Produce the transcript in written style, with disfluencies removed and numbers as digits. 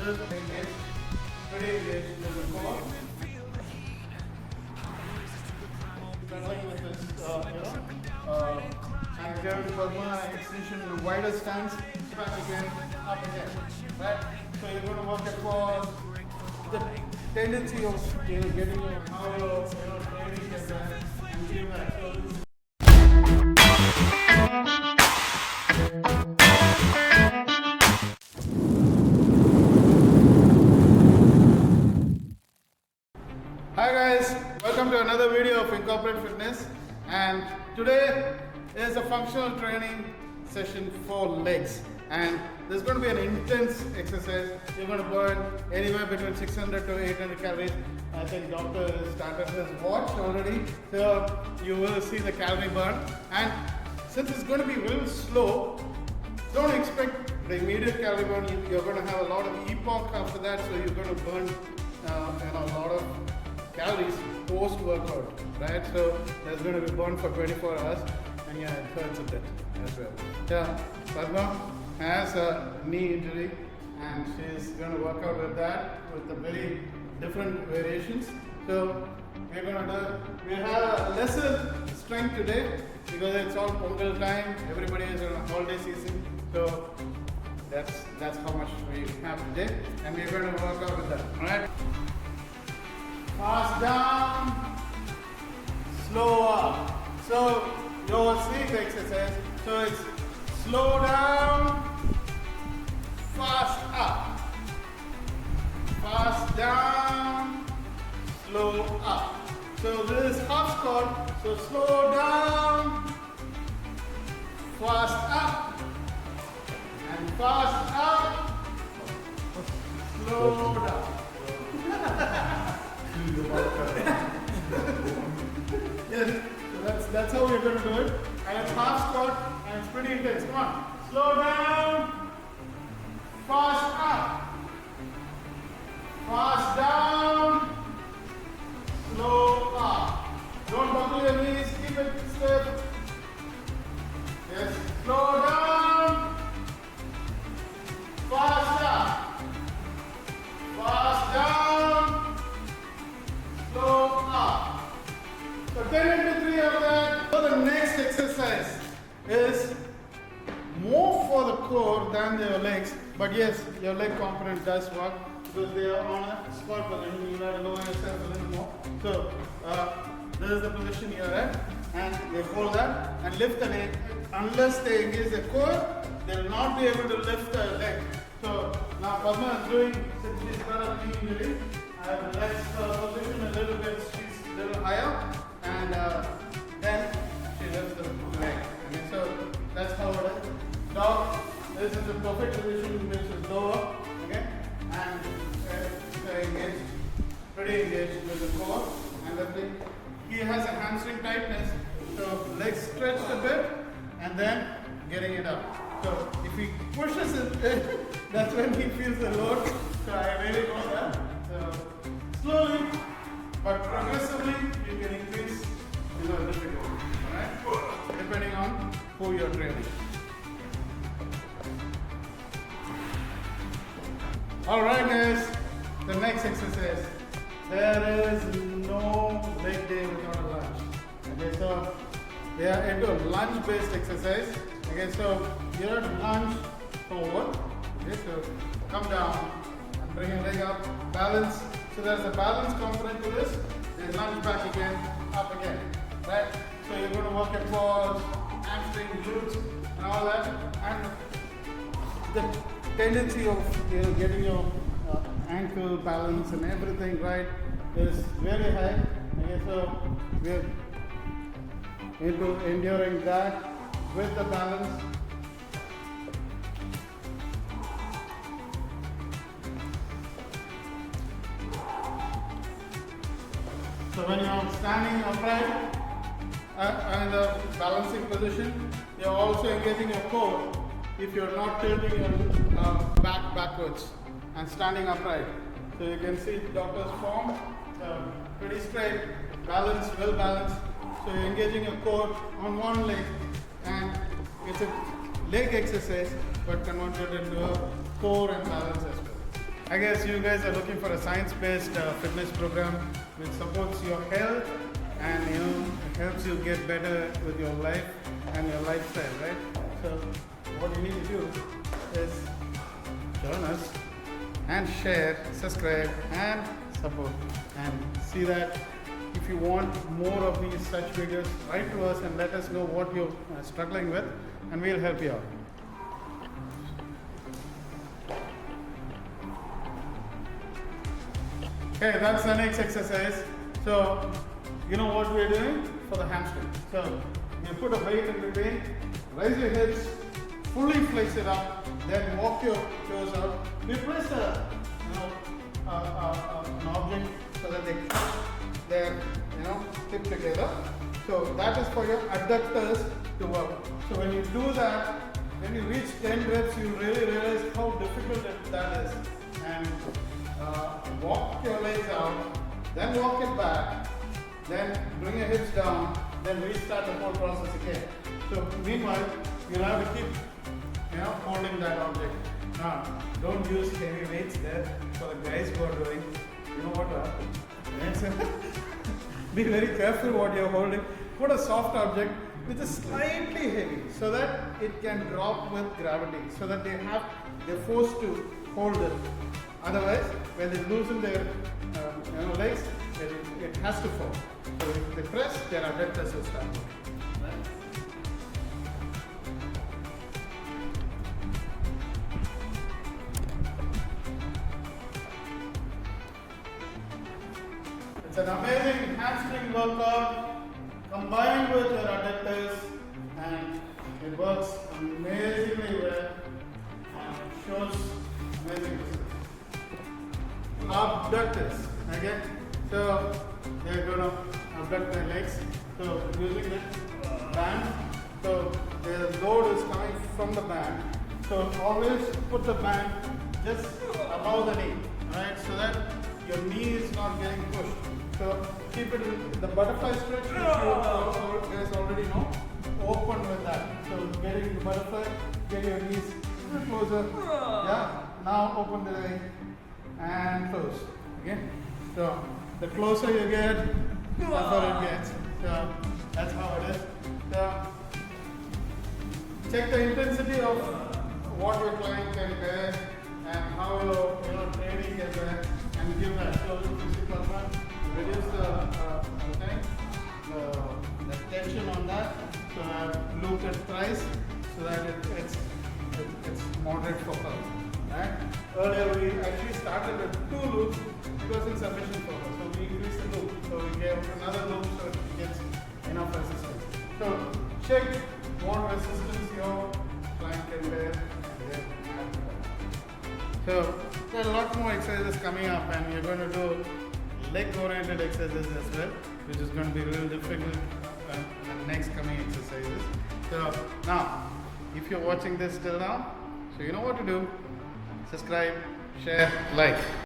this is engaged, pretty engaged in the core. Pedaling with this, and here Padma extension in the wider stance, back again, up again, right? So you're going to work across the tendency of getting your power, training and give that. Hi guys, welcome to another video of Incorporate Fitness, and today is a functional training session for legs, and there's going to be an intense exercise. You're going to burn anywhere between 600 to 800 calories. I think doctor has started his watch already, so you will see the calorie burn. And since it's going to be real slow, don't expect the immediate calorie burn. You're going to have a lot of epoch after that, so you're going to burn a lot of calories post workout, right? So there's going to be burn for 24 hours, and yeah, it hurts a bit as well. Yeah, Padma has a knee injury, and she's going to work out with that with the very different variations. So we have a lesser strength today because it's all Pongal time. Everybody is on a holiday season, so that's how much we have today, and we're going to work out with that. All right. Fast down, slow up. So you'll see the exercise. So it's slow down, fast up. Fast down, slow up. So this is half squat. So slow down, fast up, and fast up, slow down. Yes, so that's how we're going to do it. And it's half squat and it's pretty intense. Come on. Slow down. Fast up. Fast down. Slow up. Don't buckle your knees. Keep it stiff. Yes. Slow down. Fast up. Fast down. Slow up. So 10 into 3 of that. So the next exercise is more for the core than your legs. But yes, your leg component does work because they are on a squat position. You have to lower yourself a little more. So this is the position you're at, and they hold that and lift the leg. Unless they engage the core, they will not be able to lift the leg. So now Padma is doing, since she's got a knee injury, I have the legs position a little bit, she's a little higher, and then she lifts the leg. Okay, so that's how it is. Dog, this is the perfect position which is lower, okay, and engaged, pretty engaged with the core, and the thing. He has a hamstring tightness, so legs stretched a bit, and then getting it up. So if he pushes it, that's when he feels the load. So I really know that. So slowly but progressively you can increase difficulty, alright? Depending on who you're training. Alright guys, the next exercise. There is no leg day without a lunge. Okay, so they are into a lunge based exercise. Okay, so you have to lunge forward. Okay, so come down and bring your leg up, balance. So there's a balance component to this. Then lunge back again, up again. Right? So you're going to work your quads, hamstring, glutes, and all that. And the tendency of getting your ankle balance and everything right is very high. Okay, so we're into enduring that with the balance. So when you're standing upright in the balancing position, you're also engaging your core if you're not tilting your back backwards and standing upright. So you can see doctor's form, pretty straight, balanced, well balanced. So you're engaging your core on one leg, and it's a leg exercise but converted into a core and balance as well. I guess you guys are looking for a science-based fitness program which supports your health and it helps you get better with your life and your lifestyle, right? So what you need to do is join us and share, subscribe and support, and see that if you want more of these such videos, write to us and let us know what you're struggling with and we'll help you out. Okay, that's the next exercise. So, you know what we're doing for the hamstring. So, you put a weight in between, raise your hips, fully flex it up, then walk your toes out. We place an object so that they touch their tip together. So that is for your adductors to work. So when you do that, when you reach 10 reps, you really realize how difficult that is. And walk your legs out, then walk it back, then bring your hips down, then restart the whole process again. So meanwhile, you'll have to keep holding that object. Now, don't use heavy weights there for the guys who are doing. You know what? Be very careful what you're holding. Put a soft object which is slightly heavy so that it can drop with gravity, so that they're forced to hold it. Otherwise, when they loosen their legs, it has to fall. So if they press, their adductors will start working. Right? It's an amazing hamstring workout combined with your adductors, and it works amazingly well and it shows amazing results. Abductors, okay? So they're going to abduct their legs. So using the band, so the load is coming from the band. So always put the band just above the knee, right? So that your knee is not getting pushed. So keep it in the butterfly stretch, which you guys already know. Open with that. So getting the butterfly, get your knees a little closer. Yeah. Now open the leg and close. Okay. So the closer you get, the tougher it gets. So that's how it is. So check the intensity of what your client can bear and how your training can bear, and give that. So reduce the tension on that. So I've looped it thrice so that it's moderate for her. Right? Earlier we actually started with 2 loops. It was insufficient for her, so we increased the loop. So we gave another loop so it gets enough resistance. So check what resistance your client can bear. So there are a lot more exercises coming up, and we're going to do leg-oriented exercises as well, which is going to be really difficult in the next coming exercises. So now, if you're watching this till now, so you know what to do. Subscribe, share, like.